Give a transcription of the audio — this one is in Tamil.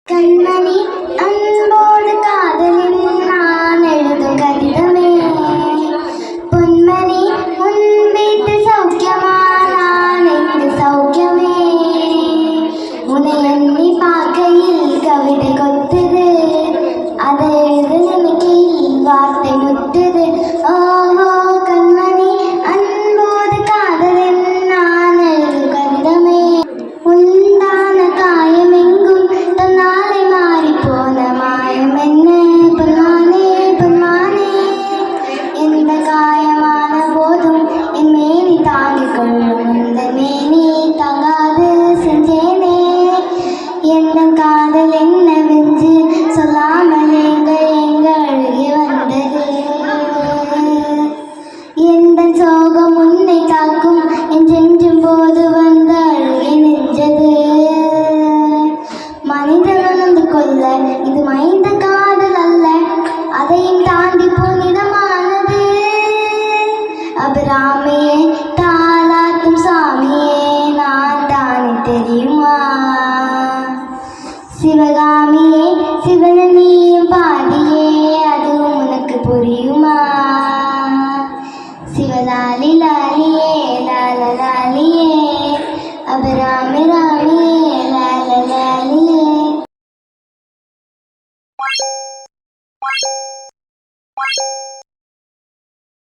கண்மணி அன்போடு காதலின் நான் எழுதும் கடிதமே, பொன்மணி உன் வீட்டு சௌக்கியமா நான் எங்கு சௌக்கியமே, உன்னை எண்ணி பார்க்கையில் கவிதை கொத்துது, அதை எழுத நினைக்கையில் வார்த்தை முத்துது. ஓஹோ கண்மணி அன்போடு காதலின் நான் எழுதும் கடிதமே, உண்டான காயமெங்கும் தன்னாலே மாறி போன மாயம் என்ன பொன்மானே பொன்மானே, எந்த காயமான போதும் என் மேனி தாங்கிக் கொள்ளும் இந்த மேனி தாங்காது செஞ்சேனே, எந்த காதல் என்னவென்று சொல்லாமல் எங்க அழுகி வந்தது, எந்த சோகம் உன்னை தாக்கும் என்றென்றும் போது வந்த அழுகை நெஞ்சது. மனிதன் உணர்ந்து கொள்ள இது மைந்த காதல் அல்ல, அதையும் தாண்டி புனிதமானது. அபிராமியே தாலாட்டும் சாமியே நான் தானே தெரியுமா, சிவகாமியே சிவன நீயும் பாதியே அதுவும் உனக்கு புரியுமா, சிவலாலி லாலியே லால லாலியே அபிராமி